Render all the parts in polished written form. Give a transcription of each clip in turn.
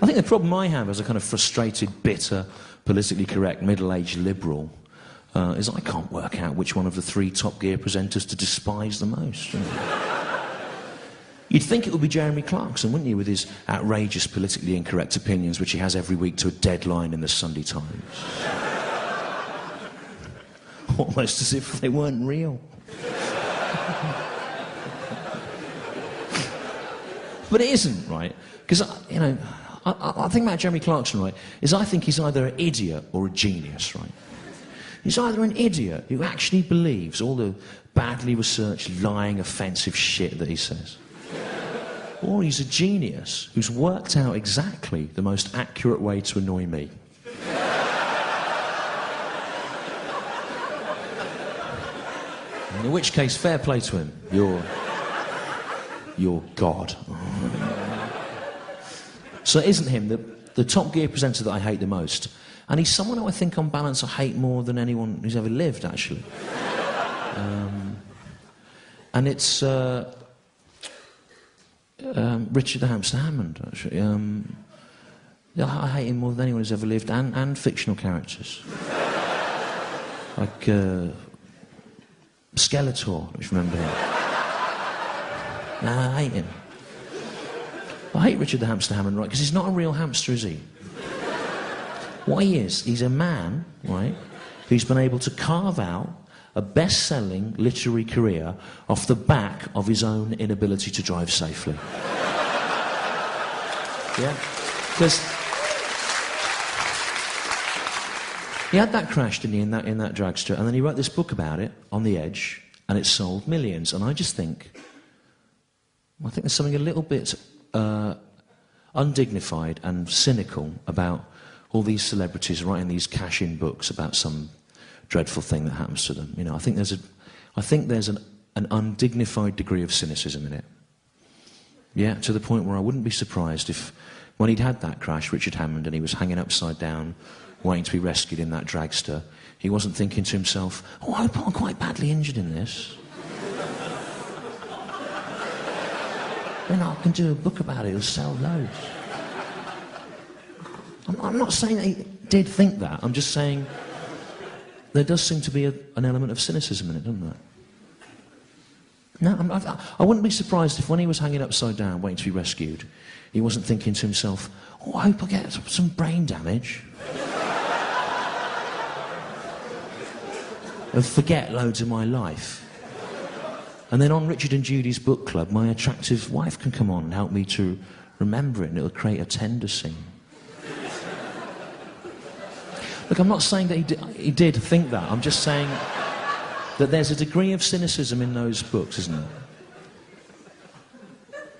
I think the problem I have as a kind of frustrated, bitter, politically correct, middle-aged liberal is I can't work out which one of the three Top Gear presenters to despise the most. You know? You'd think it would be Jeremy Clarkson, wouldn't you, with his outrageous, politically incorrect opinions, which he has every week to a deadline in the Sunday Times. Almost as if they weren't real. But it isn't, right? Because, you know, I think about Jeremy Clarkson, right, is I think he's either an idiot or a genius, right? He's either an idiot who actually believes all the badly researched, lying, offensive shit that he says, or he's a genius who's worked out exactly the most accurate way to annoy me. In which case, fair play to him. You're God. So it isn't him, the Top Gear presenter that I hate the most. And he's someone who I think, on balance, I hate more than anyone who's ever lived, actually. And it's Richard the Hamster Hammond, actually. I hate him more than anyone who's ever lived, and fictional characters. Like Skeletor, if you remember him. Nah, I hate him. I hate Richard the Hamster Hammond, right, because he's not a real hamster, is he? What he is, he's a man, right, who's been able to carve out a best-selling literary career off the back of his own inability to drive safely. Yeah? Because he had that crash, didn't he, in that dragster, and then he wrote this book about it, On the Edge, and it sold millions. And I think there's something a little bit undignified and cynical about all these celebrities writing these cash-in books about some dreadful thing that happens to them. You know, I think there's an undignified degree of cynicism in it. Yeah, to the point where I wouldn't be surprised if, when he'd had that crash, Richard Hammond, and he was hanging upside down, waiting to be rescued in that dragster, he wasn't thinking to himself, "Oh, I'm quite badly injured in this. Then I can do a book about it, it'll sell loads." I'm not saying that he did think that, I'm just saying there does seem to be an element of cynicism in it, doesn't there? No, I wouldn't be surprised if when he was hanging upside down waiting to be rescued, he wasn't thinking to himself, "Oh, I hope I get some brain damage. And forget loads of my life. And then on Richard and Judy's book club, my attractive wife can come on and help me to remember it, and it'll create a tender scene." Look, I'm not saying that he did think that. I'm just saying that there's a degree of cynicism in those books, isn't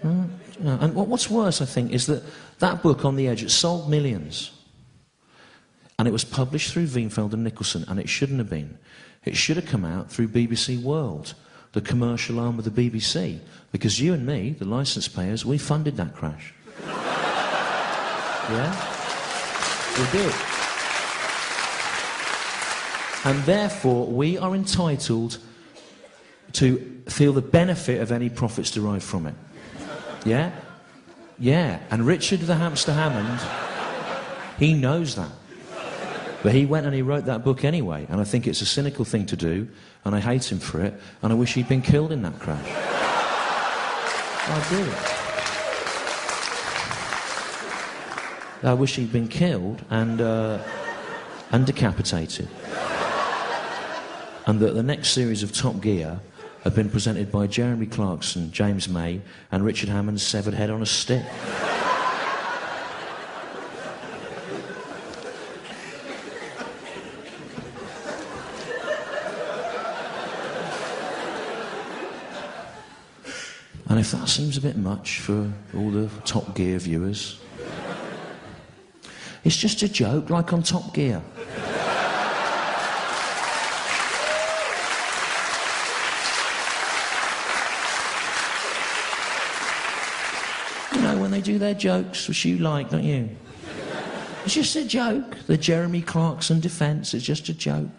there? And what's worse, I think, is that book, On the Edge, it sold millions. And it was published through Weinfeld and Nicholson, and it shouldn't have been. It should have come out through BBC World, the commercial arm of the BBC, because you and me, the licence payers, we funded that crash. Yeah? We did. And therefore, we are entitled to feel the benefit of any profits derived from it. Yeah? Yeah. And Richard the Hamster Hammond, he knows that. But he went and he wrote that book anyway, and I think it's a cynical thing to do, and I hate him for it, and I wish he'd been killed in that crash. I do. I wish he'd been killed and decapitated. And that the next series of Top Gear had been presented by Jeremy Clarkson, James May, and Richard Hammond's severed head on a stick. And if that seems a bit much for all the Top Gear viewers, it's just a joke, like on Top Gear. You know, when they do their jokes, which you like, don't you? It's just a joke. The Jeremy Clarkson defence is just a joke.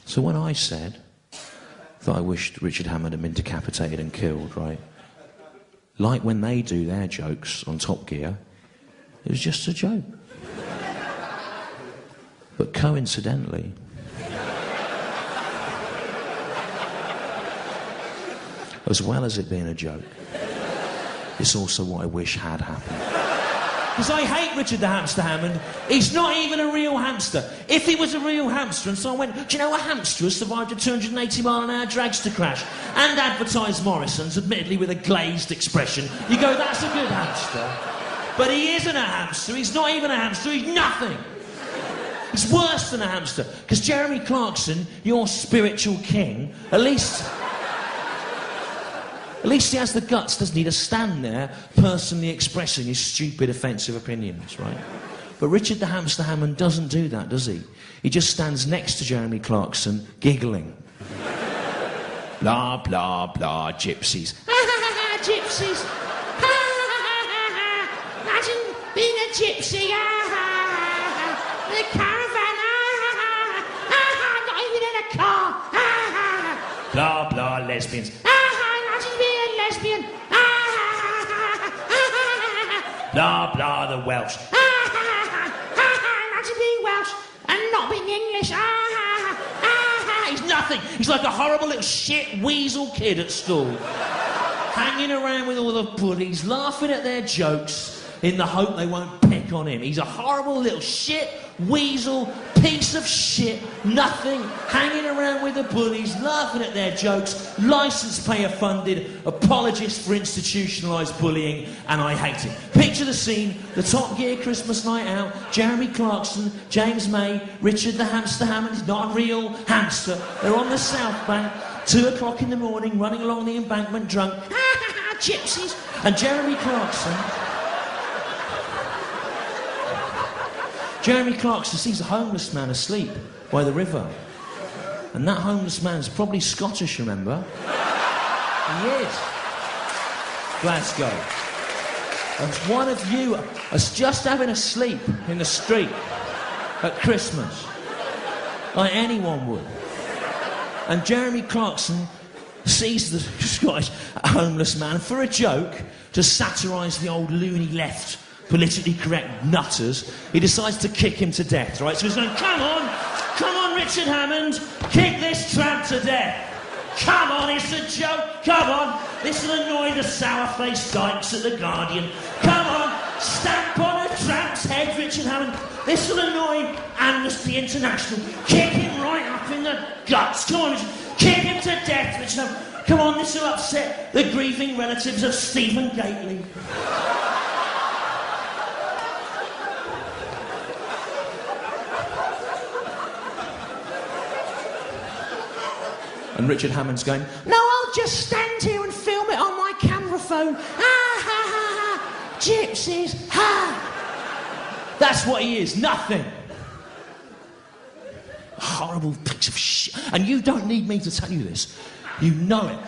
So when I said that I wished Richard Hammond had been decapitated and killed, right? Like when they do their jokes on Top Gear, it was just a joke. But coincidentally, as well as it being a joke, it's also what I wish had happened. Because I hate Richard the Hamster Hammond. He's not even a real hamster. If he was a real hamster, and so I went, do you know a hamster has survived a 280-mile-an-hour dragster crash and advertised Morrison's, admittedly with a glazed expression, you go, that's a good hamster. But he isn't a hamster. He's not even a hamster. He's nothing. He's worse than a hamster. Because Jeremy Clarkson, your spiritual king, at least he has the guts, doesn't he, to stand there personally expressing his stupid, offensive opinions, right? But Richard the Hamster Hammond doesn't do that, does he? He just stands next to Jeremy Clarkson, giggling. Blah, blah, blah, gypsies. Ha ha ha ha, gypsies. Ha ha ha ha ha. Imagine being a gypsy. Ha ha ha ha. In a caravan. Ha ha ha ha. Not even in a car. Ha ha ha. Blah, blah, lesbians. Lesbian. Blah, blah, the Welsh. Imagine being Welsh and not being English. He's nothing. He's like a horrible little shit weasel kid at school. Hanging around with all the bullies, laughing at their jokes in the hope they won't pick on him. He's a horrible little shit weasel piece of shit, nothing, hanging around with the bullies, laughing at their jokes, licence payer funded, apologist for institutionalised bullying, and I hate it. Picture the scene, the Top Gear Christmas night out, Jeremy Clarkson, James May, Richard the Hamster Hammond, he's not a real hamster, they're on the South Bank, 2 o'clock in the morning, running along the embankment drunk, gypsies, and Jeremy Clarkson sees a homeless man asleep by the river. And that homeless man's probably Scottish, remember? He is. Glasgow. And one of you is just having a sleep in the street at Christmas. Like anyone would. And Jeremy Clarkson sees the Scottish homeless man for a joke to satirise the old loony left politically correct nutters, he decides to kick him to death, right? So he's going, come on, Richard Hammond, kick this tramp to death. Come on, it's a joke, come on, this will annoy the sour-faced dykes at The Guardian. Come on, stamp on a tramp's head, Richard Hammond, this will annoy Amnesty International. Kick him right up in the guts, come on, Richard. Kick him to death, Richard Hammond. Come on, this will upset the grieving relatives of Stephen Gately. And Richard Hammond's going, no, I'll just stand here and film it on my camera phone. Ha, ha, ha, ha. Gypsies, ha. That's what he is, nothing. A horrible piece of shit. And you don't need me to tell you this. You know it.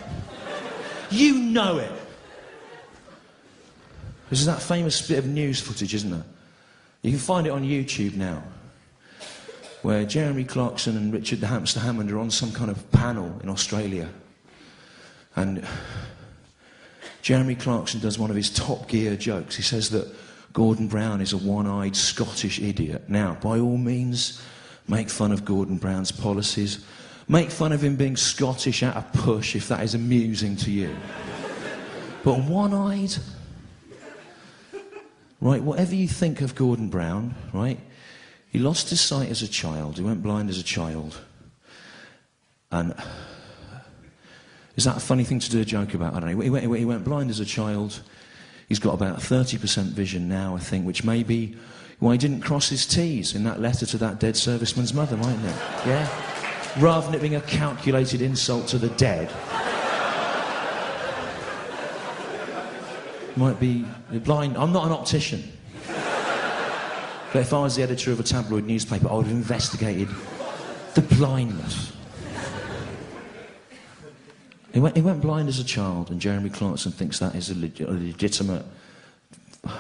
You know it. This is that famous bit of news footage, isn't it? You can find it on YouTube now, where Jeremy Clarkson and Richard the Hamster Hammond are on some kind of panel in Australia. And Jeremy Clarkson does one of his Top Gear jokes. He says that Gordon Brown is a one-eyed Scottish idiot. Now, by all means, make fun of Gordon Brown's policies. Make fun of him being Scottish at a push, if that is amusing to you. But one-eyed? Right, whatever you think of Gordon Brown, right? He lost his sight as a child. He went blind as a child. And is that a funny thing to do a joke about? I don't know. He went blind as a child. He's got about 30% vision now, I think, which may be why he didn't cross his T's in that letter to that dead serviceman's mother, mightn't it? Yeah? Rather than it being a calculated insult to the dead. Might be blind. I'm not an optician. But if I was the editor of a tabloid newspaper, I would have investigated the blindness. He went blind as a child, and Jeremy Clarkson thinks that is a legitimate... I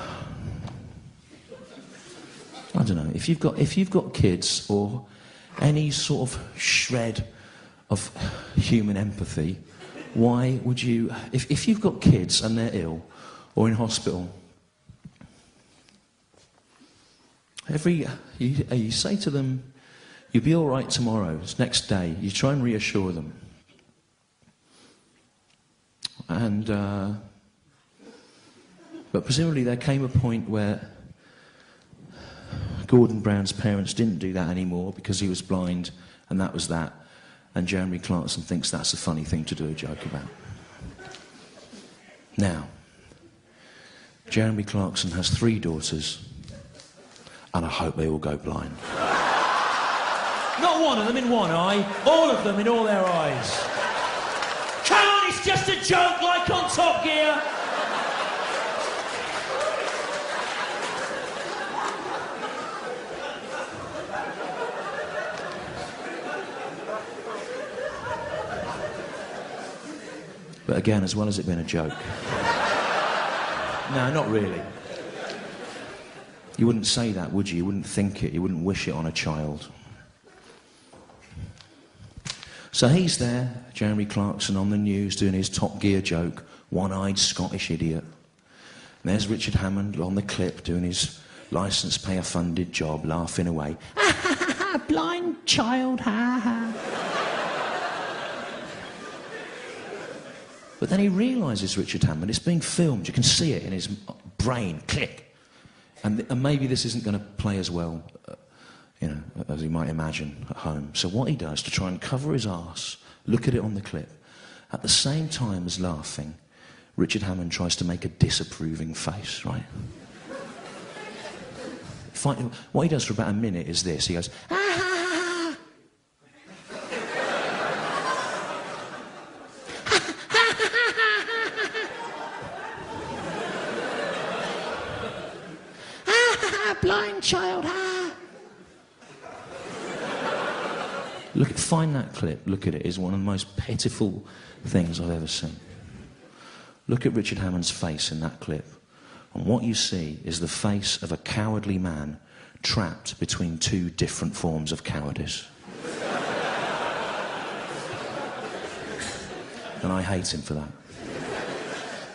don't know. If you've got kids or any sort of shred of human empathy, why would you... If you've got kids and they're ill or in hospital, you say to them, you'll be all right tomorrow, it's next day. You try and reassure them. But presumably there came a point where Gordon Brown's parents didn't do that anymore because he was blind, and that was that. And Jeremy Clarkson thinks that's a funny thing to do a joke about. Now, Jeremy Clarkson has 3 daughters, and I hope they all go blind. Not one of them in one eye, all of them in all their eyes. Come on, it's just a joke like on Top Gear. But again, as well as it being a joke. No, not really. You wouldn't say that, would you? You wouldn't think it. You wouldn't wish it on a child. So he's there, Jeremy Clarkson, on the news doing his Top Gear joke, one-eyed Scottish idiot. And there's Richard Hammond on the clip doing his licence payer-funded job, laughing away. Ha ha ha ha, blind child, ha ha. But then he realises, Richard Hammond, it's being filmed. You can see it in his brain, click. And maybe this isn't going to play as well, as you might imagine at home. So what he does to try and cover his arse, look at it on the clip, at the same time as laughing, Richard Hammond tries to make a disapproving face, right? What he does for about a minute is this. He goes, ah, ha, ha. Blind child, ah! Find that clip, look at it. It's one of the most pitiful things I've ever seen. Look at Richard Hammond's face in that clip. And what you see is the face of a cowardly man trapped between 2 different forms of cowardice. And I hate him for that.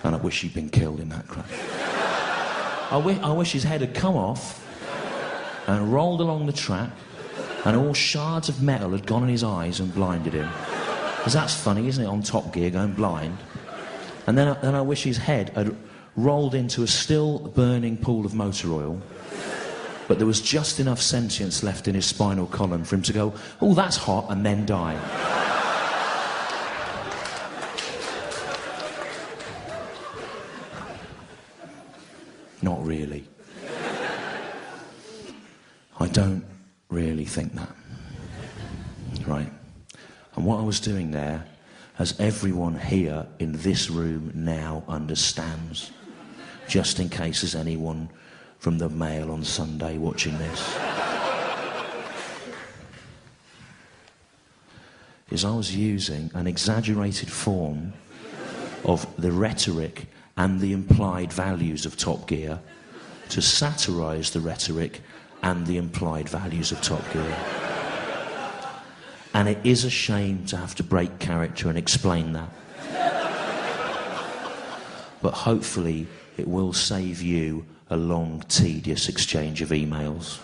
And I wish he'd been killed in that crash. I wish his head had come off and rolled along the track and all shards of metal had gone in his eyes and blinded him. Because that's funny, isn't it, on Top Gear, going blind. And then I wish his head had rolled into a still burning pool of motor oil, but there was just enough sentience left in his spinal column for him to go, oh, that's hot, and then die. Not really. I don't really think that. Right? And what I was doing there, as everyone here in this room now understands, just in case there's anyone from the Mail on Sunday watching this, is I was using an exaggerated form of the rhetoric and the implied values of Top Gear to satirise the rhetoric and the implied values of Top Gear. And it is a shame to have to break character and explain that. But hopefully it will save you a long, tedious exchange of emails.